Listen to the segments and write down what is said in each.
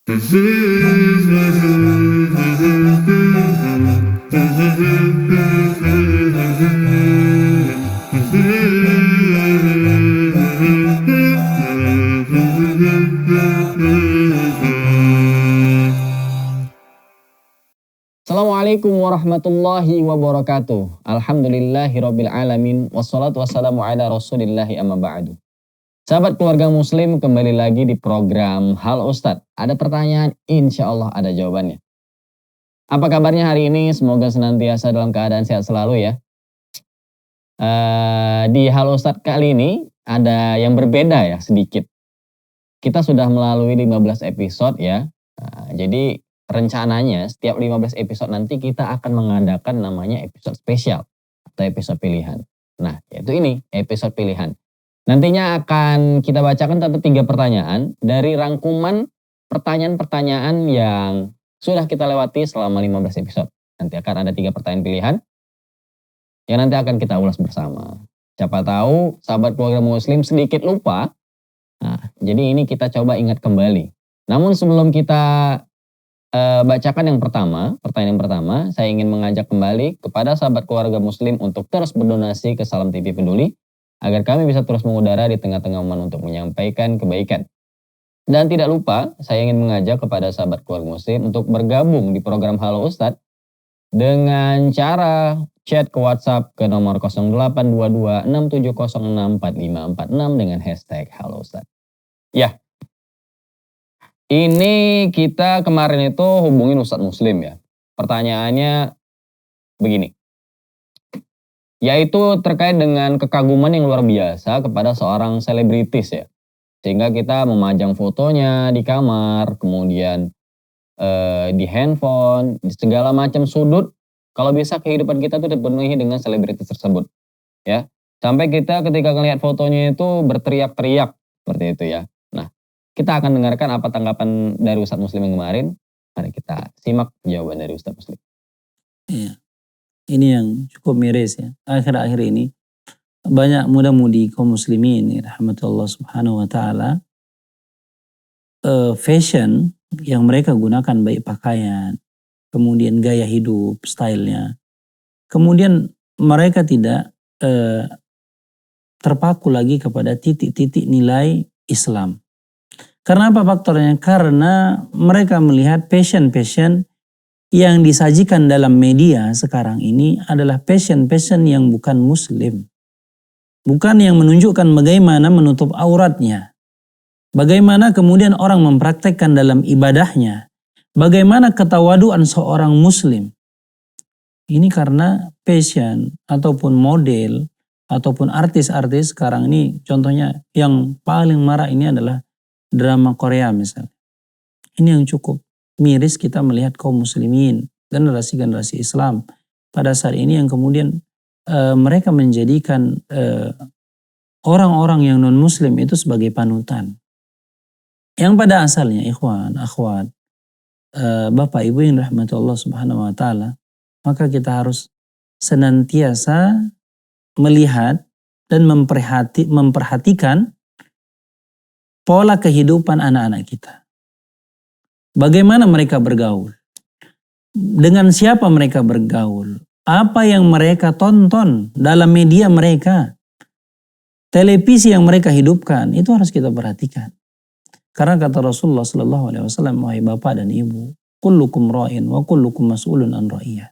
Assalamualaikum warahmatullahi wabarakatuh. Alhamdulillahirabbil alamin wassalatu wassalamu ala rasulillahi amma ba'du. Sahabat keluarga muslim, kembali lagi di program Halo Ustadz. Ada pertanyaan, insya Allah ada jawabannya. Apa kabarnya hari ini? Semoga senantiasa dalam keadaan sehat selalu ya. Di Halo Ustadz kali ini ada yang berbeda ya sedikit. Kita sudah melalui 15 episode ya. Jadi rencananya setiap 15 episode nanti kita akan mengadakan namanya episode spesial atau episode pilihan. Nah, yaitu ini episode pilihan. Nantinya akan kita bacakan 3 pertanyaan dari rangkuman pertanyaan-pertanyaan yang sudah kita lewati selama 15 episode. Nanti akan ada 3 pertanyaan pilihan yang nanti akan kita ulas bersama. Siapa tahu sahabat keluarga muslim sedikit lupa. Nah, jadi ini kita coba ingat kembali. Namun sebelum kita bacakan pertanyaan yang pertama, saya ingin mengajak kembali kepada sahabat keluarga muslim untuk terus berdonasi ke Salam TV Peduli, agar kami bisa terus mengudara di tengah-tengah umat untuk menyampaikan kebaikan. Dan tidak lupa, saya ingin mengajak kepada sahabat keluarga muslim untuk bergabung di program Halo Ustadz dengan cara chat ke WhatsApp ke nomor 082267064546 dengan hashtag Halo Ustadz. Ya, ini kita kemarin itu hubungin Ustadz Muslim ya. Pertanyaannya begini. Yaitu terkait dengan kekaguman yang luar biasa kepada seorang selebritis ya. Sehingga kita memajang fotonya di kamar, kemudian di handphone, di segala macam sudut. Kalau bisa kehidupan kita tuh dipenuhi dengan selebritis tersebut. Ya. Sampai kita ketika melihat fotonya itu berteriak-teriak seperti itu ya. Nah, kita akan dengarkan apa tanggapan dari Ustadz Muslim yang kemarin. Mari kita simak jawaban dari Ustadz Muslim. Iya. Ini yang cukup miris ya. Akhir-akhir ini banyak muda-mudi kaum muslimin rahmatullah subhanahu wa ta'ala, fashion yang mereka gunakan baik pakaian, kemudian gaya hidup, stylenya. Kemudian mereka tidak terpaku lagi kepada titik-titik nilai Islam. Karena apa faktornya? Karena mereka melihat passion-passion yang disajikan dalam media sekarang ini adalah passion-passion yang bukan muslim. Bukan yang menunjukkan bagaimana menutup auratnya. Bagaimana kemudian orang mempraktekkan dalam ibadahnya. Bagaimana ketawaduan seorang muslim. Ini karena passion ataupun model ataupun artis-artis sekarang ini, contohnya yang paling marak ini adalah drama Korea misalnya. Ini yang cukup miris kita melihat kaum muslimin, generasi-generasi Islam pada saat ini yang kemudian mereka menjadikan orang-orang yang non-muslim itu sebagai panutan. Yang pada asalnya ikhwan, akhwat, bapak ibu yang rahmati Allah subhanahu wa ta'ala, maka kita harus senantiasa melihat dan memperhatikan pola kehidupan anak-anak kita. Bagaimana mereka bergaul? Dengan siapa mereka bergaul? Apa yang mereka tonton dalam media mereka? Televisi yang mereka hidupkan, itu harus kita perhatikan. Karena kata Rasulullah SAW, wahai bapak dan ibu, kullukum ra'in wa kullukum mas'ulun an ra'iyat.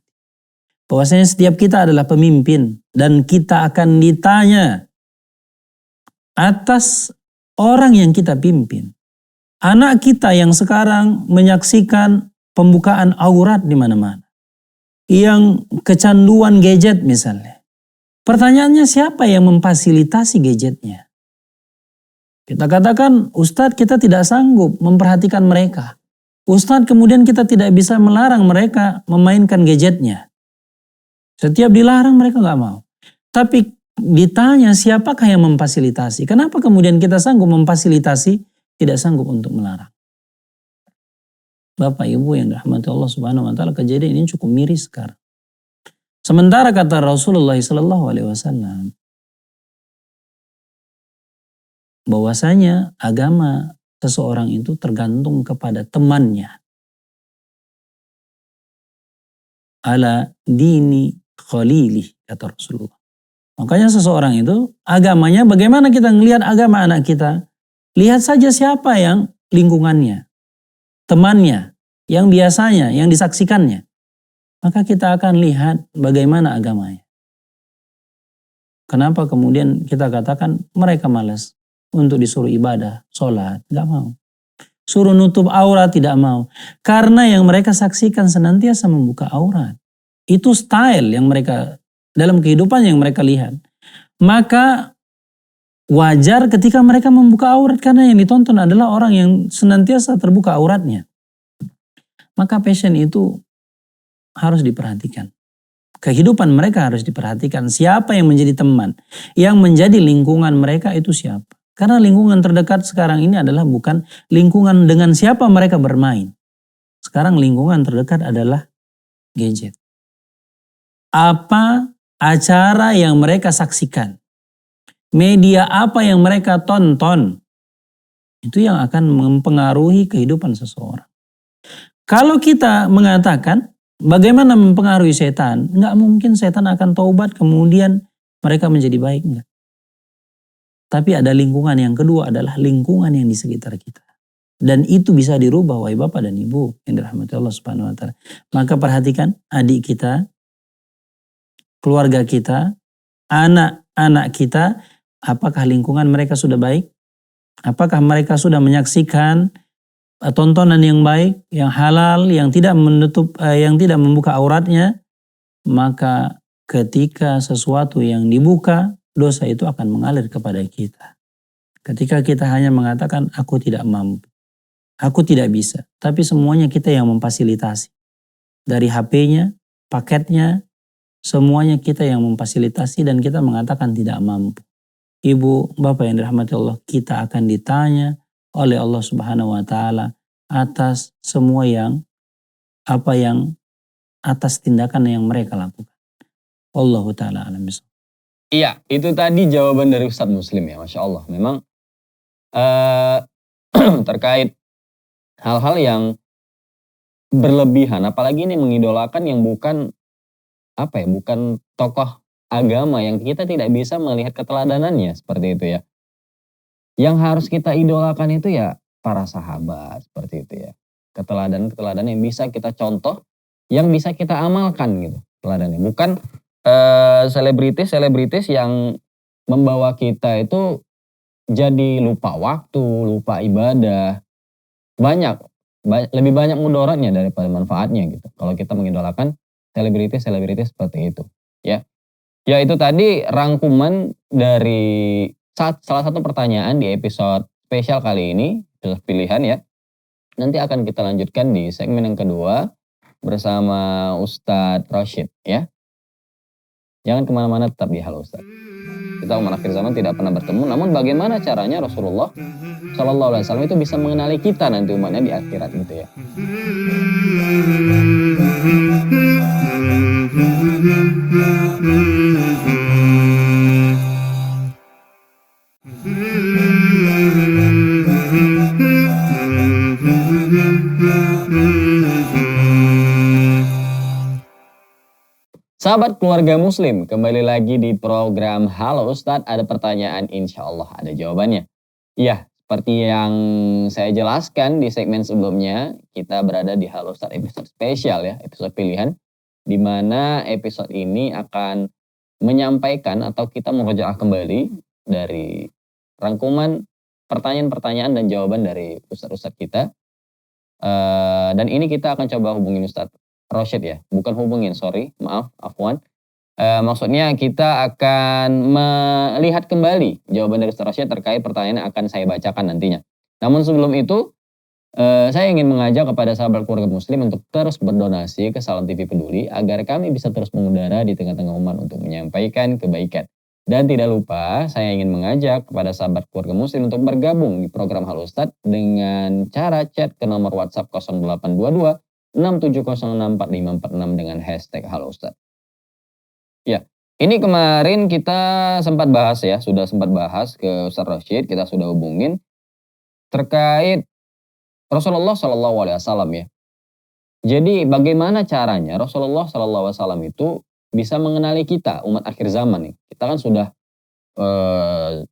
Bahwasanya setiap kita adalah pemimpin dan kita akan ditanya atas orang yang kita pimpin. Anak kita yang sekarang menyaksikan pembukaan aurat di mana-mana. Yang kecanduan gadget misalnya. Pertanyaannya siapa yang memfasilitasi gadgetnya? Kita katakan, Ustadz kita tidak sanggup memperhatikan mereka. Ustadz kemudian kita tidak bisa melarang mereka memainkan gadgetnya. Setiap dilarang mereka nggak mau. Tapi ditanya siapakah yang memfasilitasi? Kenapa kemudian kita sanggup memfasilitasi, tidak sanggup untuk melarang? Bapak ibu yang dirahmati Allah subhanahu wa ta'ala, kejadian ini cukup miris sekarang. Sementara kata Rasulullah SAW, bahwasanya agama seseorang itu tergantung kepada temannya. Ala dini khalili, kata Rasulullah. Makanya seseorang itu agamanya, bagaimana kita ngelihat agama anak kita? Lihat saja siapa yang lingkungannya, temannya, yang biasanya, yang disaksikannya. Maka kita akan lihat bagaimana agamanya. Kenapa kemudian kita katakan mereka malas untuk disuruh ibadah, sholat, gak mau. Suruh nutup aurat, tidak mau. Karena yang mereka saksikan senantiasa membuka aurat. Itu style yang mereka, dalam kehidupan yang mereka lihat. Maka wajar ketika mereka membuka aurat, karena yang ditonton adalah orang yang senantiasa terbuka auratnya. Maka passion itu harus diperhatikan. Kehidupan mereka harus diperhatikan. Siapa yang menjadi teman, yang menjadi lingkungan mereka itu siapa. Karena lingkungan terdekat sekarang ini adalah bukan lingkungan dengan siapa mereka bermain. Sekarang lingkungan terdekat adalah gadget. Apa acara yang mereka saksikan, media apa yang mereka tonton, itu yang akan mempengaruhi kehidupan seseorang. Kalau kita mengatakan bagaimana mempengaruhi setan, nggak mungkin setan akan taubat kemudian mereka menjadi baik, enggak. Tapi ada lingkungan yang kedua, adalah lingkungan yang di sekitar kita. Dan itu bisa dirubah, wahai Bapak dan Ibu yang dirahmati Allah Subhanahu wa taala. Maka perhatikan adik kita, keluarga kita, anak-anak kita, apakah lingkungan mereka sudah baik? Apakah mereka sudah menyaksikan tontonan yang baik, yang halal, yang tidak membuka auratnya? Maka ketika sesuatu yang dibuka, dosa itu akan mengalir kepada kita. Ketika kita hanya mengatakan aku tidak mampu, aku tidak bisa, tapi semuanya kita yang memfasilitasi. Dari HP-nya, paketnya, semuanya kita yang memfasilitasi dan kita mengatakan tidak mampu. Ibu, Bapak yang dirahmati Allah, kita akan ditanya oleh Allah Subhanahu wa taala atas semua atas tindakan yang mereka lakukan. Allahu taala alam bisawab. Iya, itu tadi jawaban dari Ustadz Muslim ya, Masya Allah. Memang terkait hal-hal yang berlebihan, apalagi ini mengidolakan yang bukan tokoh agama, yang kita tidak bisa melihat keteladanannya, seperti itu ya. Yang harus kita idolakan itu ya para sahabat, seperti itu ya. Keteladan-keteladan yang bisa kita contoh, yang bisa kita amalkan gitu teladannya. Bukan selebritis yang membawa kita itu jadi lupa waktu, lupa ibadah. Lebih banyak mudaratnya daripada manfaatnya gitu. Kalau kita mengidolakan selebritis seperti itu, ya. Ya itu tadi rangkuman dari salah satu pertanyaan di episode spesial kali ini, episode pilihan ya. Nanti akan kita lanjutkan di segmen yang kedua bersama Ustadz Rashid ya. Jangan kemana-mana, tetap di Halo Ustadz. Kita umat akhir zaman tidak pernah bertemu, namun bagaimana caranya Rasulullah Shallallahu Alaihi Wasallam itu bisa mengenali kita nanti umatnya di akhirat gitu ya. Sahabat keluarga muslim, kembali lagi di program Halo Ustadz. Ada pertanyaan, insya Allah ada jawabannya. Ya, seperti yang saya jelaskan di segmen sebelumnya, kita berada di Halo Ustadz episode spesial ya, episode pilihan. Di mana episode ini akan menyampaikan atau kita merujak kembali dari rangkuman pertanyaan-pertanyaan dan jawaban dari Ustadz-Ustadz kita. Dan ini kita akan coba hubungin Ustadz Rashid ya, bukan hubungin, sorry, maaf, afwan. Maksudnya kita akan melihat kembali jawaban dari Ustadz Rashid terkait pertanyaan yang akan saya bacakan nantinya. Namun sebelum itu, saya ingin mengajak kepada sahabat keluarga muslim untuk terus berdonasi ke Salam TV Peduli agar kami bisa terus mengudara di tengah-tengah umat untuk menyampaikan kebaikan. Dan tidak lupa, saya ingin mengajak kepada sahabat keluarga muslim untuk bergabung di program Halo Ustadz dengan cara chat ke nomor WhatsApp 0822 670645646 dengan hashtag Halo Ustadz. Ya, ini kemarin kita sempat bahas ya, sudah sempat bahas ke Ustadz Rashid, kita sudah hubungin. terkait Rasulullah Shallallahu Alaihi Wasallam ya. Jadi bagaimana caranya Rasulullah Shallallahu Alaihi Wasallam itu bisa mengenali kita umat akhir zaman nih. Kita kan sudah eh,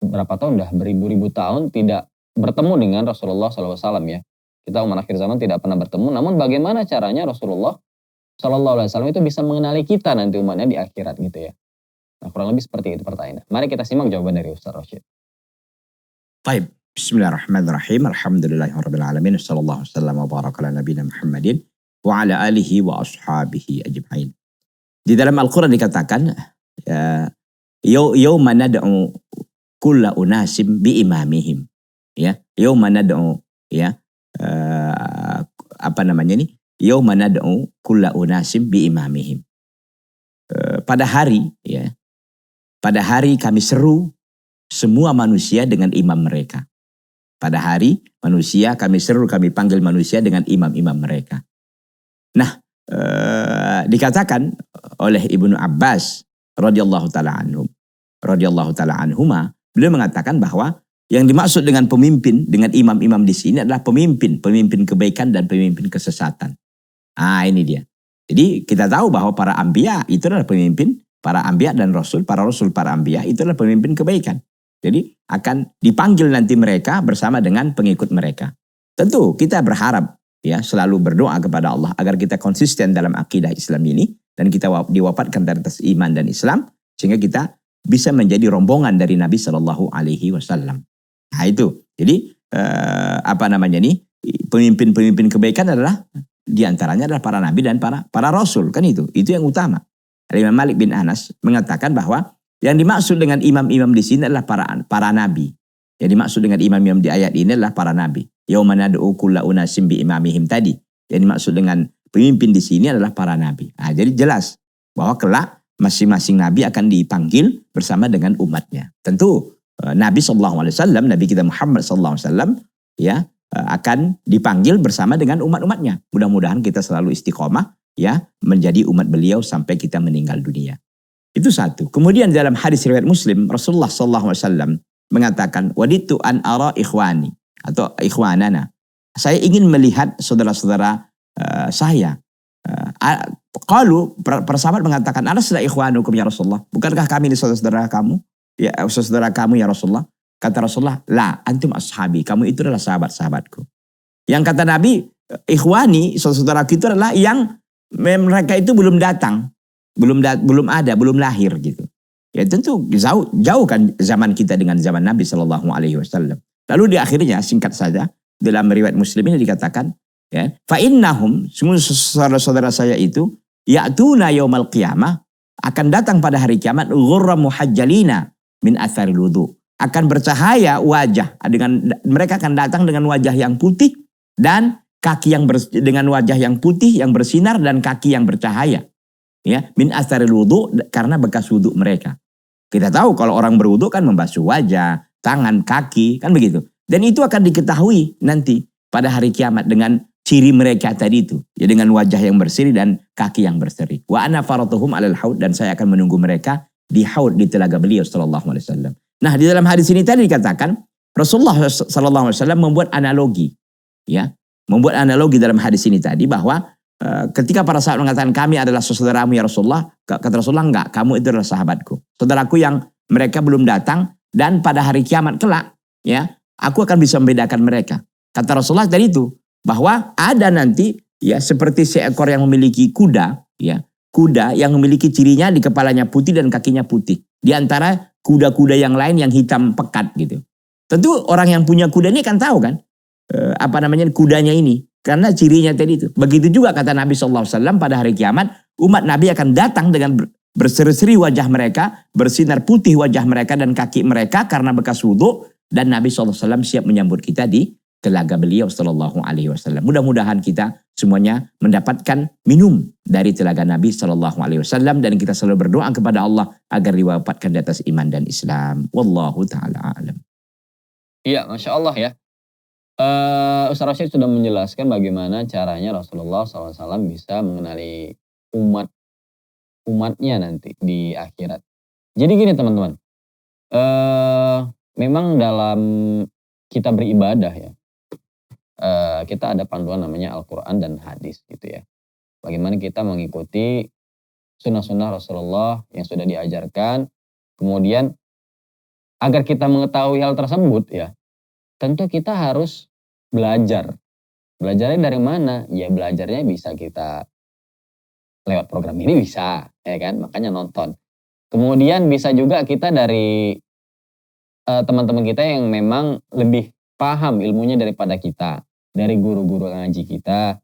berapa tahun dah beribu-ribu tahun tidak bertemu dengan Rasulullah Shallallahu Alaihi Wasallam ya. Kita umat akhir zaman tidak pernah bertemu. Namun bagaimana caranya Rasulullah Shallallahu Alaihi Wasallam itu bisa mengenali kita nanti umatnya di akhirat gitu ya. Nah kurang lebih seperti itu pertanyaannya. Mari kita simak jawaban dari Ustaz Rashid. Baik, bismillahirrahmanirrahim. Alhamdulillahirabbil alamin. Wassallallahu wasallam wa baraka ala nabiyina Muhammadin wa ala alihi wa ashabihi ajma'in. Di dalam Al-Qur'an dikatakan ya, yauma nad'u kulla unasim bi imamihim. Ya, yauma nad'u ya apa namanya ini? Yauma nad'u kulla unasim bi imamihim. Pada hari ya, pada hari kami seru semua manusia dengan imam mereka. Pada hari manusia kami seru, kami panggil manusia dengan imam-imam mereka. Nah, dikatakan oleh Ibnu Abbas radhiyallahu taala anhuma, beliau mengatakan bahwa yang dimaksud dengan pemimpin, dengan imam-imam di sini adalah pemimpin kebaikan dan pemimpin kesesatan. Ini dia. Jadi kita tahu bahwa para anbiya itu adalah pemimpin, para anbiya dan rasul, para anbiya itu adalah pemimpin kebaikan. Jadi akan dipanggil nanti mereka bersama dengan pengikut mereka. Tentu kita berharap ya selalu berdoa kepada Allah agar kita konsisten dalam akidah Islam ini dan kita diwafatkan dari atas iman dan Islam sehingga kita bisa menjadi rombongan dari Nabi Shallallahu Alaihi Wasallam. Nah itu. Jadi pemimpin kebaikan adalah diantaranya adalah para nabi dan para rasul, kan itu yang utama. Imam Malik bin Anas mengatakan bahwa yang dimaksud dengan imam-imam di sini adalah para nabi. Yang dimaksud dengan imam-imam di ayat ini adalah para nabi. Yauma nad'u kulla unasim bi imamihim tadi. Yang dimaksud dengan pemimpin di sini adalah para nabi. Jadi jelas bahwa kelak masing-masing nabi akan dipanggil bersama dengan umatnya. Tentu Nabi sallallahu alaihi wasallam, Nabi kita Muhammad sallallahu alaihi wasallam ya akan dipanggil bersama dengan umat-umatnya. Mudah-mudahan kita selalu istiqomah ya menjadi umat beliau sampai kita meninggal dunia. Itu satu. Kemudian dalam hadis riwayat Muslim, Rasulullah sallallahu alaihi wasallam mengatakan, "Waditu an ara ikhwani" atau ikhwanana. Saya ingin melihat saudara-saudara saya. Qalu, para sahabat mengatakan, "Alasna ikhwanukum ya Rasulullah?" Bukankah kami ini saudara kamu? Ya, saudara kamu ya Rasulullah. Kata Rasulullah, "La, antum ashabi." Kamu itu adalah sahabat-sahabatku. Yang kata Nabi, ikhwani, saudara kita adalah yang mereka itu belum datang. Belum ada, belum lahir gitu. Ya tentu jauh kan zaman kita dengan zaman Nabi Shallallahu Alaihi Wasallam. Lalu di akhirnya singkat saja dalam riwayat Muslim ini dikatakan, ya, fa innahum, semua saudara-saudara saya itu, ya'tuna yaumal qiyamah, akan datang pada hari kiamat, ghurra muhajjalina min atharil wudu, akan bercahaya wajah, mereka akan datang dengan wajah yang putih dan kaki dengan wajah yang putih yang bersinar dan kaki yang bercahaya. Ya, min atharil wudu, karena bekas wudu mereka. Kita tahu kalau orang berwudu kan membasuh wajah, tangan, kaki, kan begitu. Dan itu akan diketahui nanti pada hari kiamat dengan ciri mereka tadi itu. Ya, dengan wajah yang berseri dan kaki yang berseri. Wa ana faratuhum alal haud, dan saya akan menunggu mereka di haud, di telaga beliau sallallahu alaihi wasallam. Nah, di dalam hadis ini tadi dikatakan Rasulullah sallallahu alaihi wasallam membuat analogi. Ya, membuat analogi dalam hadis ini tadi bahwa ketika para sahabat mengatakan kami adalah saudaramu ya Rasulullah, kata Rasulullah enggak, kamu itu adalah sahabatku. Saudaraku yang mereka belum datang dan pada hari kiamat kelak ya, aku akan bisa membedakan mereka. Kata Rasulullah tadi itu bahwa ada nanti ya seperti seekor yang memiliki kuda ya, kuda yang memiliki cirinya di kepalanya putih dan kakinya putih. Di antara kuda-kuda yang lain yang hitam pekat gitu. Tentu orang yang punya kuda ini kan tahu kan kudanya ini. Karena cirinya tadi itu. Begitu juga kata Nabi SAW pada hari kiamat. Umat Nabi akan datang dengan berseri-seri wajah mereka. Bersinar putih wajah mereka dan kaki mereka karena bekas wudhu. Dan Nabi SAW siap menyambut kita di telaga beliau SAW. Mudah-mudahan kita semuanya mendapatkan minum dari telaga Nabi SAW. Dan kita selalu berdoa kepada Allah agar diwafatkan di atas iman dan Islam. Wallahu ta'ala a'lam. Iya, Masya Allah ya. Ustaz Rashid sudah menjelaskan bagaimana caranya Rasulullah SAW bisa mengenali umatnya nanti di akhirat. Jadi gini teman-teman, memang dalam kita beribadah ya, kita ada panduan namanya Al-Quran dan hadis gitu ya. Bagaimana kita mengikuti sunnah-sunnah Rasulullah yang sudah diajarkan. Kemudian agar kita mengetahui hal tersebut ya, tentu kita harus belajar. Belajarnya dari mana? Ya belajarnya bisa kita lewat program ini bisa, ya kan? Makanya nonton. Kemudian bisa juga kita dari teman-teman kita yang memang lebih paham ilmunya daripada kita. Dari guru-guru ngaji kita.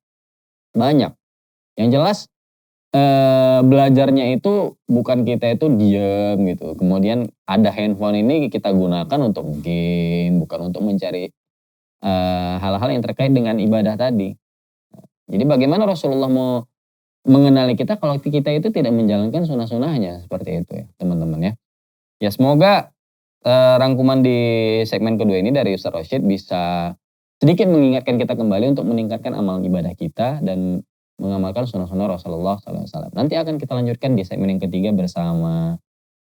Banyak. Yang jelas belajarnya itu bukan kita itu diam gitu. Kemudian ada handphone ini kita gunakan untuk game, bukan untuk mencari hal-hal yang terkait dengan ibadah tadi. Jadi bagaimana Rasulullah mau mengenali kita kalau kita itu tidak menjalankan sunnah-sunnahnya seperti itu ya teman-teman ya. Ya semoga rangkuman di segmen kedua ini dari Ustaz Rosyid bisa sedikit mengingatkan kita kembali untuk meningkatkan amal ibadah kita dan mengamalkan sunnah-sunnah Rasulullah SAW. Nanti akan kita lanjutkan di segmen yang ketiga bersama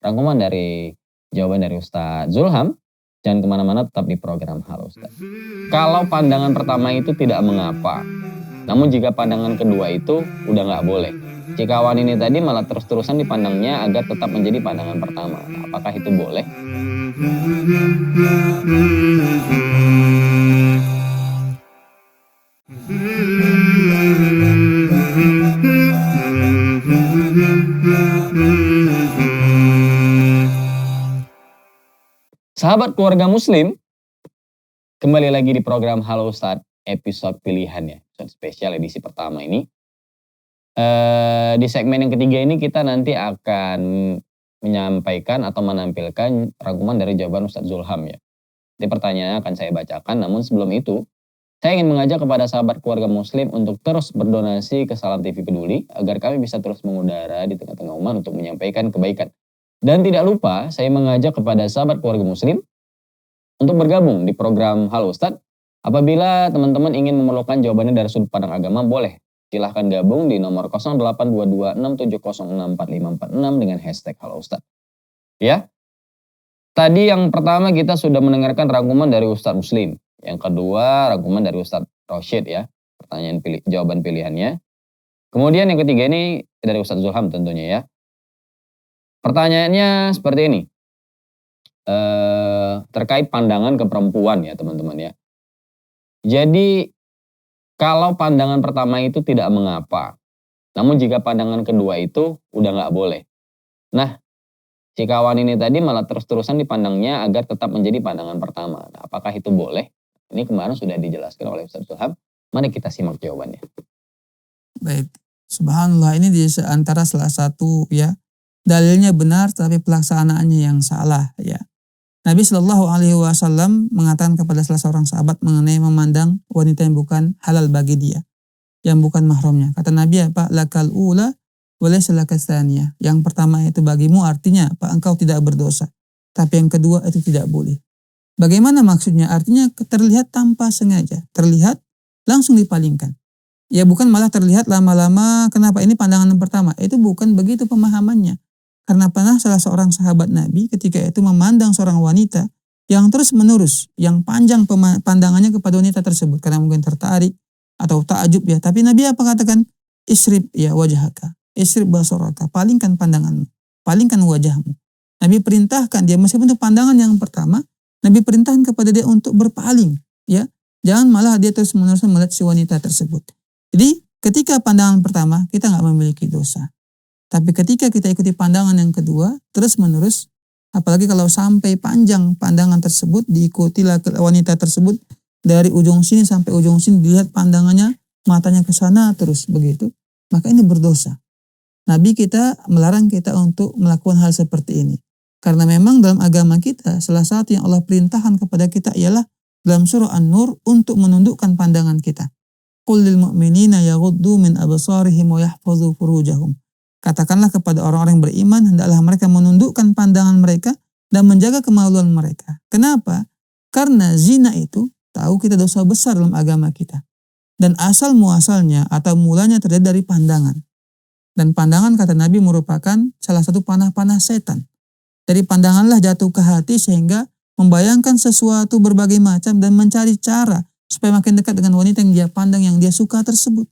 rangkuman dari jawaban dari Ustaz Zulham. Jangan kemana-mana, tetap di program Halo Ustaz. Kalau pandangan pertama itu tidak mengapa, namun jika pandangan kedua itu udah nggak boleh. Cikawan ini tadi malah terus-terusan dipandangnya agar tetap menjadi pandangan pertama. Nah, apakah itu boleh? Sahabat keluarga muslim, kembali lagi di program Halo Ustadz, episode pilihan ya, episode spesial edisi pertama ini. Di segmen yang ketiga ini kita nanti akan menyampaikan atau menampilkan rangkuman dari jawaban Ustadz Zulham ya. Jadi pertanyaannya akan saya bacakan, namun sebelum itu, saya ingin mengajak kepada sahabat keluarga muslim untuk terus berdonasi ke Salam TV Peduli, agar kami bisa terus mengudara di tengah-tengah umat untuk menyampaikan kebaikan. Dan tidak lupa, saya mengajak kepada sahabat keluarga muslim untuk bergabung di program Halo Ustadz. Apabila teman-teman ingin memerlukan jawabannya dari sudut pandang agama, boleh. Silahkan gabung di nomor 082267064546 dengan hashtag Halo Ustadz. Ya, tadi yang pertama kita sudah mendengarkan rangkuman dari Ustadz Muslim. Yang kedua, rangkuman dari Ustadz Rosyid ya. Jawaban pilihannya. Kemudian yang ketiga ini dari Ustadz Zulham tentunya ya. Pertanyaannya seperti ini, terkait pandangan ke perempuan ya teman-teman ya. Jadi kalau pandangan pertama itu tidak mengapa, namun jika pandangan kedua itu udah nggak boleh. Nah, si kawan ini tadi malah terus-terusan dipandangnya agar tetap menjadi pandangan pertama. Nah, apakah itu boleh? Ini kemarin sudah dijelaskan oleh Ustadz Zulham. Mari kita simak jawabannya. Baik, subhanallah, ini di antara salah satu ya dalilnya benar tapi pelaksanaannya yang salah ya. Nabi Shallallahu Alaihi Wasallam mengatakan kepada salah seorang sahabat mengenai memandang wanita yang bukan halal bagi dia, yang bukan mahramnya. Kata Nabi apa? Lakal ula walaysa lakas tsaniyah. Yang pertama itu bagimu artinya apa? Engkau tidak berdosa. Tapi yang kedua itu tidak boleh. Bagaimana maksudnya? Artinya terlihat tanpa sengaja, terlihat langsung dipalingkan. Ya bukan malah terlihat lama-lama. Kenapa ini pandangan yang pertama? Itu bukan begitu pemahamannya. Karena pernah salah seorang sahabat Nabi ketika itu memandang seorang wanita yang terus menerus, yang panjang pandangannya kepada wanita tersebut. Karena mungkin tertarik atau takjub ya. Tapi Nabi apa katakan? Isrib ya wajhaka, isrib basaraka, palingkan pandanganmu, palingkan wajahmu. Nabi perintahkan dia, meskipun itu pandangan yang pertama, Nabi perintahkan kepada dia untuk berpaling. Ya, jangan malah dia terus menerus melihat si wanita tersebut. Jadi ketika pandangan pertama kita nggak memiliki dosa. Tapi ketika kita ikuti pandangan yang kedua, terus menerus, apalagi kalau sampai panjang pandangan tersebut, diikuti wanita tersebut dari ujung sini sampai ujung sini, dilihat pandangannya, matanya ke sana terus begitu, maka ini berdosa. Nabi kita melarang kita untuk melakukan hal seperti ini. Karena memang dalam agama kita, salah satu yang Allah perintahkan kepada kita ialah dalam surah An-Nur untuk menundukkan pandangan kita. Qul lil mu'minina yaghuddu min absarihim wa yahfazu furujahum. Katakanlah kepada orang-orang yang beriman, hendaklah mereka menundukkan pandangan mereka dan menjaga kemaluan mereka. Kenapa? Karena zina itu, tahu kita dosa besar dalam agama kita. Dan asal muasalnya atau mulanya terjadi dari pandangan. Dan pandangan kata Nabi merupakan salah satu panah-panah setan. Dari pandanganlah jatuh ke hati sehingga membayangkan sesuatu berbagai macam dan mencari cara supaya makin dekat dengan wanita yang dia pandang, yang dia suka tersebut.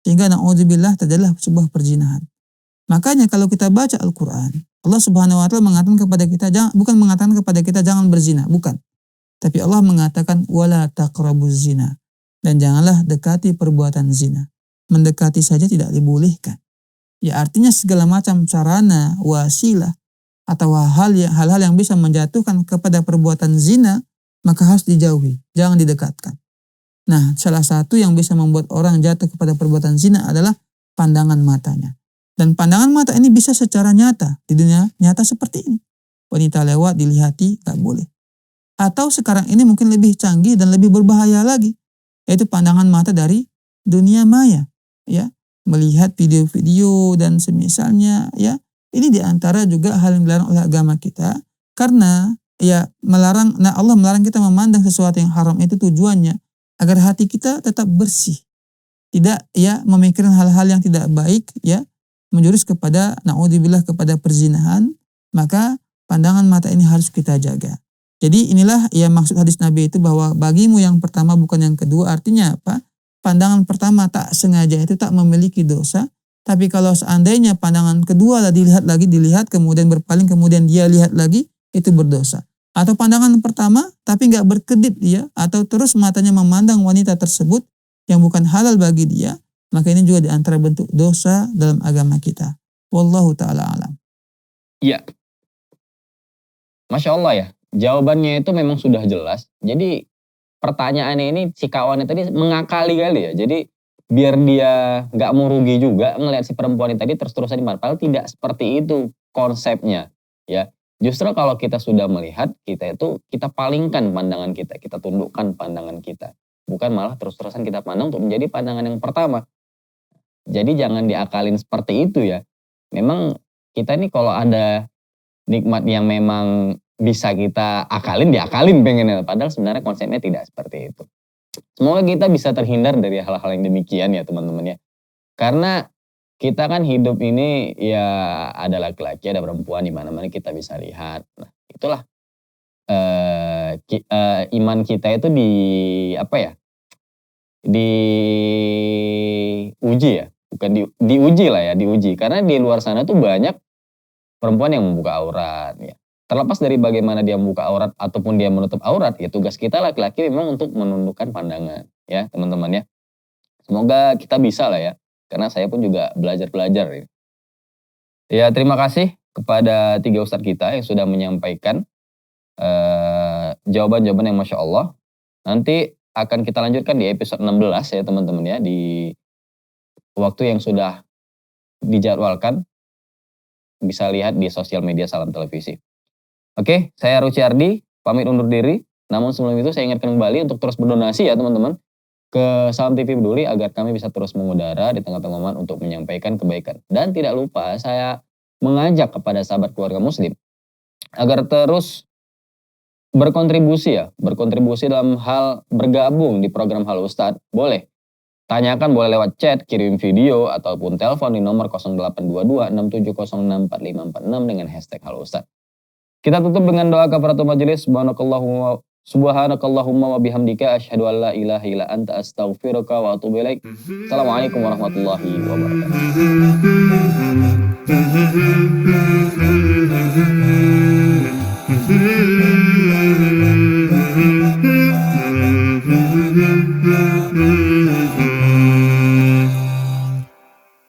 Sehingga na'udzubillah terjadilah sebuah perzinahan. Makanya kalau kita baca Al-Quran, Allah Subhanahu wa Ta'ala mengatakan kepada kita, bukan mengatakan kepada kita jangan berzina, bukan. Tapi Allah mengatakan wala taqrabuz zina, dan janganlah dekati perbuatan zina. Mendekati saja tidak dibolehkan. Ya artinya segala macam sarana, wasilah, atau hal-hal yang bisa menjatuhkan kepada perbuatan zina, maka harus dijauhi, jangan didekatkan. Nah, salah satu yang bisa membuat orang jatuh kepada perbuatan zina adalah pandangan matanya. Dan pandangan mata ini bisa secara nyata, di dunia nyata seperti ini. Wanita lewat dilihati, gak boleh. Atau sekarang ini mungkin lebih canggih dan lebih berbahaya lagi, yaitu pandangan mata dari dunia maya, ya, melihat video-video dan semisalnya, ya. Ini diantara juga hal yang dilarang oleh agama kita, karena ya Allah melarang kita memandang sesuatu yang haram itu tujuannya agar hati kita tetap bersih, tidak ya memikirkan hal-hal yang tidak baik, ya, menjurus kepada na'udzubillah kepada perzinahan. Maka pandangan mata ini harus kita jaga. Jadi inilah ya maksud hadis Nabi itu, bahwa bagimu yang pertama bukan yang kedua. Artinya apa? Pandangan pertama tak sengaja itu tak memiliki dosa. Tapi kalau seandainya pandangan kedua lah dilihat kemudian berpaling, kemudian dia lihat lagi, itu berdosa. Atau pandangan pertama tapi gak berkedip dia, atau terus matanya memandang wanita tersebut yang bukan halal bagi dia, maka ini juga diantara bentuk dosa dalam agama kita. Wallahu ta'ala alam. Iya. Masya Allah ya, jawabannya itu memang sudah jelas. Jadi pertanyaannya ini si kawannya tadi mengakali kali ya. Jadi biar dia gak mau rugi juga ngelihat si perempuan ini tadi terus-terusan dimana. Padahal tidak seperti itu konsepnya. Ya, justru kalau kita sudah melihat, kita palingkan pandangan kita tundukkan pandangan kita. Bukan malah terus-terusan kita pandang untuk menjadi pandangan yang pertama. Jadi jangan diakalin seperti itu ya. Memang kita ini kalau ada nikmat yang memang bisa kita akalin, diakalin pengennya. Padahal sebenarnya konsepnya tidak seperti itu. Semoga kita bisa terhindar dari hal-hal yang demikian ya teman-teman ya. Karena kita kan hidup ini ya ada laki-laki, ada perempuan, di mana-mana kita bisa lihat. Nah itulah iman kita itu diuji ya. Bukan diuji lah ya, diuji. Karena di luar sana tuh banyak perempuan yang membuka aurat ya. Terlepas dari bagaimana dia membuka aurat ataupun dia menutup aurat, ya tugas kita laki-laki memang untuk menundukkan pandangan ya teman-teman ya. Semoga kita bisa lah ya, karena saya pun juga belajar ya. Ya terima kasih kepada 3 ustadz kita yang sudah menyampaikan jawaban-jawaban yang Masya Allah. Nanti akan kita lanjutkan di episode 16 ya teman-teman ya, di waktu yang sudah dijadwalkan. Bisa lihat di sosial media Salam Televisi. Oke, saya Ruci Ardi, pamit undur diri. Namun sebelum itu saya ingatkan kembali untuk terus berdonasi ya teman-teman ke Salam TV Peduli agar kami bisa terus mengudara di tengah-tengah umat untuk menyampaikan kebaikan. Dan tidak lupa saya mengajak kepada sahabat keluarga muslim agar terus berkontribusi dalam hal bergabung di program Halo Ustadz. Boleh. Tanyakan boleh lewat chat, kirim video, ataupun telepon di nomor 0822-67064546 dengan hashtag Halo Ustadz. Kita tutup dengan doa kafaratul majelis. Subhanakallahumma wa bihamdika asyhadu an la ilaha illa anta astaghfiruka wa atubu ilaik. Assalamualaikum warahmatullahi wabarakatuh.